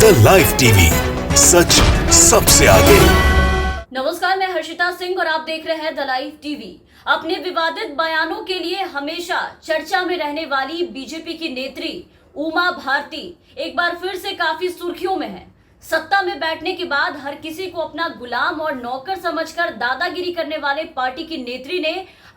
The live TV, सच सबसे आगे। नमस्कार, मैं हर्षिता सिंह और आप देख रहे हैं द लाइव टीवी। अपने विवादित बयानों के लिए हमेशा चर्चा में रहने वाली बीजेपी की नेत्री उमा भारती एक बार फिर से काफी सुर्खियों में है। सत्ता में बैठने के बाद हर किसी को अपना गुलाम और नौकर समझकर दादागिरी करने वाले पार्टी की नेत्री ने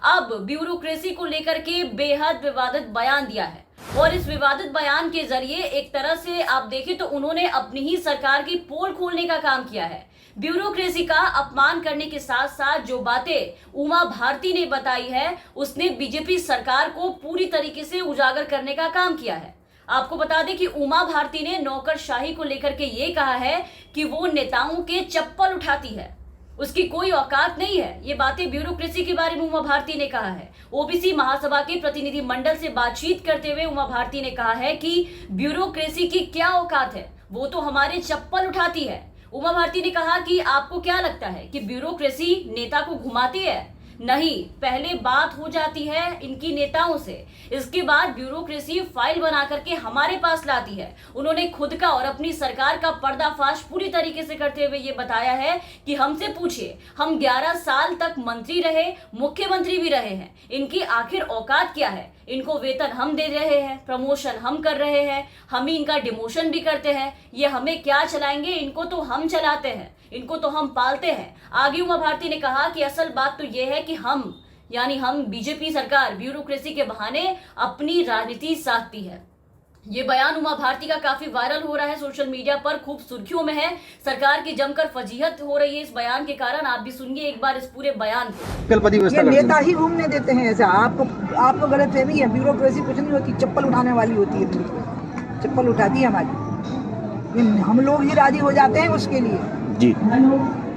अब ब्यूरोक्रेसी को लेकर के बेहद विवादित बयान दिया है। और इस विवादित बयान के जरिए एक तरह से आप देखें तो उन्होंने अपनी ही सरकार की पोल खोलने का काम किया है। ब्यूरोक्रेसी का अपमान करने के साथ साथ जो बातें उमा भारती ने बताई है, उसने बीजेपी सरकार को पूरी तरीके से उजागर करने का काम किया है। आपको बता दें कि उमा भारती ने नौकरशाही को लेकर के ये कहा है कि वो नेताओं के चप्पल उठाती है, उसकी कोई औकात नहीं है। ये बातें ब्यूरोक्रेसी के बारे में उमा भारती ने कहा है। ओबीसी महासभा के प्रतिनिधि मंडल से बातचीत करते हुए उमा भारती ने कहा है कि ब्यूरोक्रेसी की क्या औकात है, वो तो हमारे चप्पल उठाती है। उमा भारती ने कहा कि आपको क्या लगता है कि ब्यूरोक्रेसी नेता को घुमाती है? नहीं, पहले बात हो जाती है इनकी नेताओं से, इसके बाद ब्यूरोक्रेसी फाइल बना करके हमारे पास लाती है। उन्होंने खुद का और अपनी सरकार का पर्दाफाश पूरी तरीके से करते हुए ये बताया है कि हमसे पूछिए, हम 11 साल तक मंत्री रहे, मुख्यमंत्री भी रहे हैं, इनकी आखिर औकात क्या है? इनको वेतन हम दे रहे हैं, प्रमोशन हम कर रहे हैं, हम ही इनका डिमोशन भी करते हैं। ये हमें क्या चलाएंगे? इनको तो हम चलाते हैं, इनको तो हम पालते हैं। आगे उमा भारती ने कहा कि असल बात तो यह है कि हम बीजेपी सरकार ब्यूरोक्रेसी के बहाने अपनी राजनीति साधती है। ये बयान उमा भारती का काफी वायरल हो रहा है, सोशल मीडिया पर खूब सुर्खियों में है। सरकार की जमकर फजीहत हो रही है इस बयान के कारण। आप भी सुनिए एक बार इस पूरे बयान को। ये नेता ही घूमने देते हैं ऐसा। आपको गलतफहमी है। ब्यूरोक्रेसी कुछ नहीं होती, चप्पल उठाने वाली होती है। चप्पल उठाती है हमारी। हम लोग ही राजी हो जाते हैं उसके लिए जी।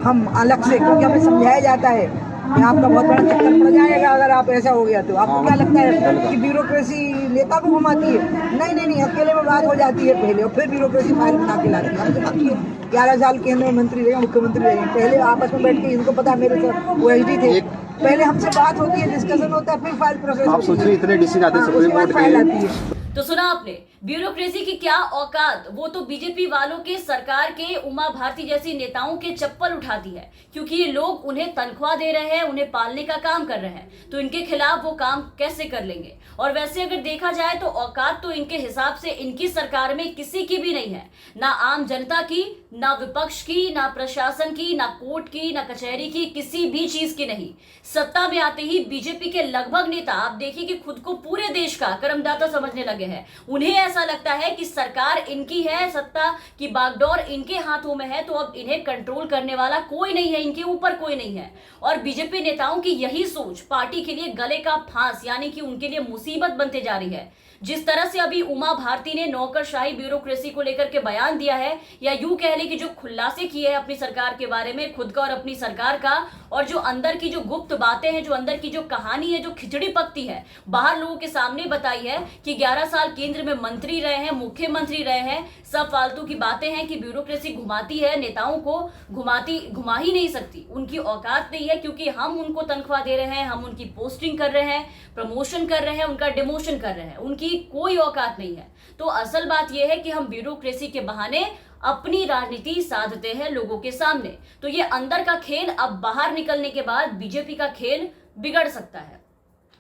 हम अलग से, क्योंकि हमें समझाया जाता है कि आपका बहुत बड़ा चक्कर पड़ जाएगा अगर आप ऐसा हो गया तो। आपको क्या लगता है कि ब्यूरोक्रेसी नेता को घुमाती है? नहीं, अकेले में बात हो जाती है पहले, और फिर ब्यूरोक्रेसी फाइल बना के लाती है। 11 साल केंद्र मंत्री रहे, मुख्यमंत्री रहे, पहले आपस में बैठ के इनको पता मेरे साथ वो एसडी थे, पहले हमसे बात होती है, डिस्कशन होता है, फिर फाइल प्रोसेस। आप सोच रहे इतने डिसीजन आते हैं, सुप्रीम कोर्ट फाइल आती है। तो सुना आपने, ब्यूरोक्रेसी की क्या औकात, वो तो बीजेपी वालों के, सरकार के, उमा भारती जैसी नेताओं के चप्पल उठाती है, क्योंकि ये लोग उन्हें तनख्वाह दे रहे हैं, उन्हें पालने का काम कर रहे हैं, तो इनके खिलाफ वो काम कैसे कर लेंगे? और वैसे अगर देखा जाए तो औकात तो इनके हिसाब से इनकी सरकार में किसी की भी नहीं है, ना आम जनता की, ना विपक्ष की, ना प्रशासन की, ना कोर्ट की, ना कचहरी की, किसी भी चीज की नहीं। सत्ता में आते ही बीजेपी के लगभग नेता, आप देखिए कि खुद को पूरे देश का कर्मदाता समझने लगे हैं। उन्हें ऐसा लगता है कि सरकार इनकी है, सत्ता की बागडोर इनके हाथों में है, तो अब इन्हें कंट्रोल करने वाला कोई नहीं है, इनके ऊपर कोई नहीं है। और बीजेपी नेताओं की यही सोच पार्टी के लिए गले का फांस, यानी कि उनके लिए मुसीबत बनते जा रही है। जिस तरह से अभी उमा भारती ने नौकरशाही ब्यूरोक्रेसी को लेकर के बयान दिया है, या यूं कह ले कि जो खुलासे किए हैं अपनी सरकार के बारे में, खुद का और अपनी सरकार का, और जो अंदर की जो गुप्त बातें हैं, जो अंदर की जो कहानी है, जो खिचड़ी पकती है, बाहर लोगों के सामने बताई है कि 11 साल केंद्र में मंत्री रहे हैं, मुख्यमंत्री रहे हैं, सब फालतू की बातें हैं कि ब्यूरोक्रेसी घुमाती है, नेताओं को घुमा ही नहीं सकती, उनकी औकात नहीं है, क्योंकि हम उनको तनख्वाह दे रहे हैं, हम उनकी पोस्टिंग कर रहे हैं, प्रमोशन कर रहे हैं, उनका डिमोशन कर रहे हैं, उनकी कोई औकात नहीं है। तो असल बात यह है कि हम ब्यूरोक्रेसी के बहाने अपनी राजनीति साधते हैं लोगों के सामने। तो ये अंदर का खेल अब बाहर निकलने के बाद बीजेपी का खेल बिगड़ सकता है,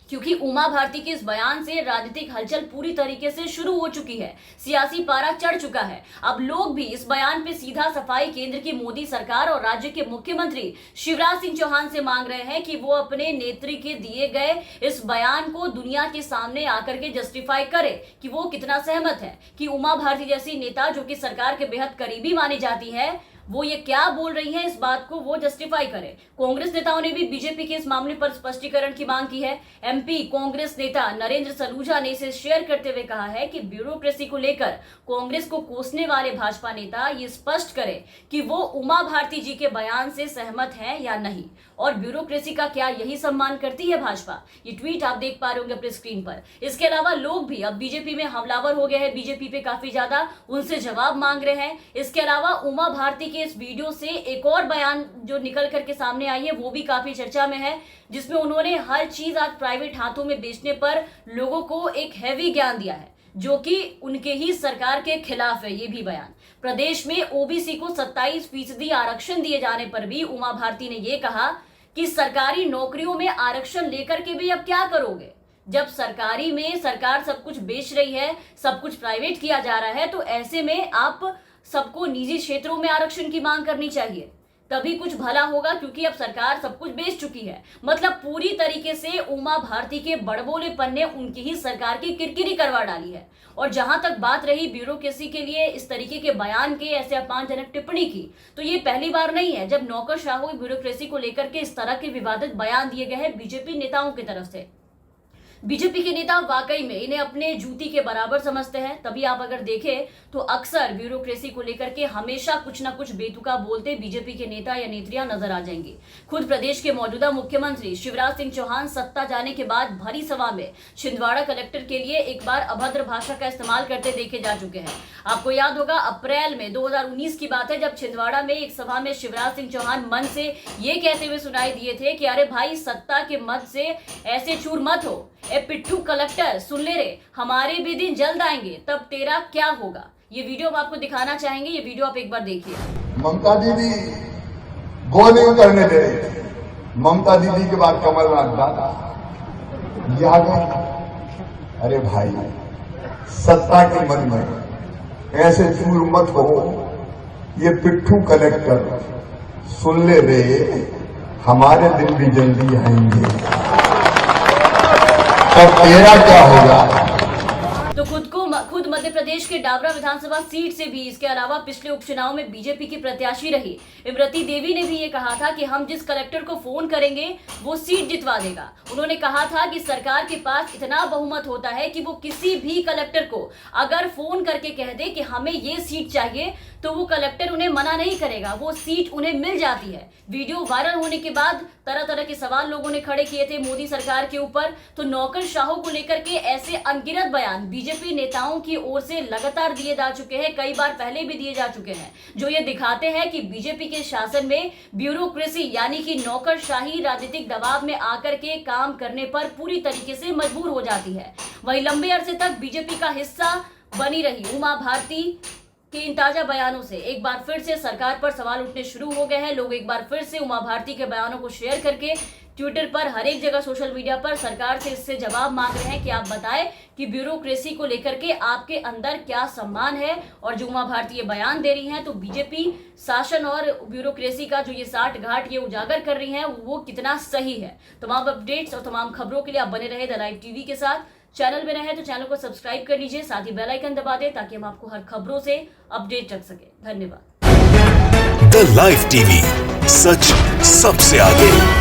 क्योंकि उमा भारती के इस बयान से राजनीतिक हलचल पूरी तरीके से शुरू हो चुकी है, सियासी पारा चढ़ चुका है। अब लोग भी इस बयान पे सीधा सफाई केंद्र की मोदी सरकार और राज्य के मुख्यमंत्री शिवराज सिंह चौहान से मांग रहे हैं कि वो अपने नेत्री के दिए गए इस बयान को दुनिया के सामने आकर के जस्टिफाई करे कि वो कितना सहमत है, कि उमा भारती जैसी नेता जो कि सरकार के बेहद करीबी मानी जाती है, वो ये क्या बोल रही है, इस बात को वो जस्टिफाई करे। कांग्रेस नेताओं ने भी बीजेपी के इस मामले पर स्पष्टीकरण की मांग की है। एमपी कांग्रेस नेता नरेंद्र सलूजा ने इसे शेयर करते हुए कहा है कि ब्यूरोक्रेसी को लेकर कांग्रेस को कोसने वाले भाजपा नेता ये स्पष्ट करे कि वो उमा भारती जी के बयान से सहमत हैं या नहीं, और ब्यूरोक्रेसी का क्या यही सम्मान करती है भाजपा? ये ट्वीट आप देख पा रहे होंगे अपने स्क्रीन पर। इसके अलावा लोग भी अब बीजेपी में हमलावर हो गए हैं, बीजेपी पे काफी ज्यादा उनसे जवाब मांग रहे हैं। इसके अलावा उमा भारती के इस वीडियो से एक और बयान जो निकल करके सामने आई है, वो भी काफी चर्चा में है, जिसमें उन्होंने हर चीज आज प्राइवेट हाथों में बेचने पर लोगों को एक हैवी ज्ञान दिया है। जो कि उनके ही सरकार के खिलाफ है। ये भी बयान। प्रदेश में ओबीसी को 27% आरक्षण दिए जाने पर भी उमा भारती ने यह कहा कि सरकारी नौकरियों में आरक्षण लेकर के भी अब क्या करोगे? जब सरकारी में सरकार सब कुछ बेच रही है, सब कुछ प्राइवेट किया जा रहा है, तो ऐसे में आप सबको निजी क्षेत्रों में आरक्षण की मांग करनी चाहिए, तभी कुछ भला होगा, क्योंकि अब सरकार सब कुछ बेच चुकी है। मतलब पूरी तरीके से उमा भारती के बड़बोलेपन ने उनकी ही सरकार की किरकिरी करवा डाली है। और जहां तक बात रही ब्यूरोक्रेसी के लिए इस तरीके के बयान के, ऐसे अपमानजनक टिप्पणी की, तो ये पहली बार नहीं है जब नौकरशाहों ब्यूरोक्रेसी को लेकर के इस तरह के विवादित बयान दिए गए हैं बीजेपी नेताओं की तरफ से। बीजेपी के नेता वाकई में इन्हें अपने जूती के बराबर समझते हैं। तभी आप अगर देखें तो अक्सर ब्यूरोक्रेसी को लेकर के हमेशा कुछ ना कुछ बेतुका बोलते बीजेपी के नेता या नेत्रियां नजर आ जाएंगे। खुद प्रदेश के मौजूदा मुख्यमंत्री शिवराज सिंह चौहान सत्ता जाने के बाद भरी सभा में छिंदवाड़ा कलेक्टर के लिए एक बार अभद्र भाषा का इस्तेमाल करते देखे जा चुके हैं। आपको याद होगा अप्रैल में 2019 की बात है, जब छिंदवाड़ा में एक सभा में शिवराज सिंह चौहान मन से ये कहते हुए सुनाई दिए थे कि अरे भाई, सत्ता के मद से ऐसे चूर मत हो। ए पिट्ठू कलेक्टर, सुन ले रे, हमारे भी दिन जल्द आएंगे, तब तेरा क्या होगा। ये वीडियो हम आपको दिखाना चाहेंगे, ये वीडियो आप एक बार देखिए। ममता दीदी गोली करने दे रही थी। ममता दीदी के बाद कमलनाथ दादा ये आ गए। अरे भाई, सत्ता के मन में ऐसे चूर मत हो। ये पिट्ठू कलेक्टर, सुन ले रे, हमारे दिन भी जल्दी आएंगे, तब तेरा क्या होगा। तो खुद मध्य प्रदेश के डाबरा विधानसभा सीट से भी, इसके अलावा पिछले उपचुनाव में बीजेपी की प्रत्याशी रही इमरती देवी ने भी ये कहा था कि हम जिस कलेक्टर को फोन करेंगे वो सीट जितवा देगा। उन्होंने कहा था कि सरकार के पास इतना बहुमत होता है कि वो किसी भी कलेक्टर को अगर फोन करके कह दे कि हमें ये सीट चाहिए, तो वो कलेक्टर उन्हें मना नहीं करेगा, वो सीट उन्हें मिल जाती है। वीडियो वायरल होने के बाद तरह तरह के सवाल लोगों ने खड़े किए थे मोदी सरकार के ऊपर। तो नौकरशाहों को लेकर के ऐसे अनगिनत बयान बीजेपी नेताओं की ओर से लगातार दिए जा चुके हैं, कई बार पहले भी दिए जा चुके हैं, जो ये दिखाते हैं कि बीजेपी के शासन में ब्यूरोक्रेसी यानी कि नौकरशाही राजनीतिक दबाव में आकर के काम करने पर पूरी तरीके से मजबूर हो जाती है। वहीं लंबे अरसे तक बीजेपी का हिस्सा बनी रही उमा भारती के इन ताजा बयानों से एक बार फिर से सरकार पर सवाल उठने शुरू हो गए हैं। लोग एक बार फिर से उमा भारती के बयानों को शेयर करके ट्विटर पर, हर एक जगह सोशल मीडिया पर सरकार से इससे जवाब मांग रहे हैं कि आप बताएं कि ब्यूरोक्रेसी को लेकर के आपके अंदर क्या सम्मान है। और जो उमा भारती ये बयान दे रही हैं, तो बीजेपी शासन और ब्यूरोक्रेसी का जो ये साठ घाट ये उजागर कर रही है वो कितना सही है। तमाम अपडेट्स और तमाम खबरों के लिए आप बने रहे द लाइव टीवी के साथ। चैनल में रहे तो चैनल को सब्सक्राइब कर लीजिए, साथ ही बेल आइकन दबा दें ताकि हम आपको हर खबरों से अपडेट रख सके। धन्यवाद। द लाइव टीवी, सच सबसे आगे।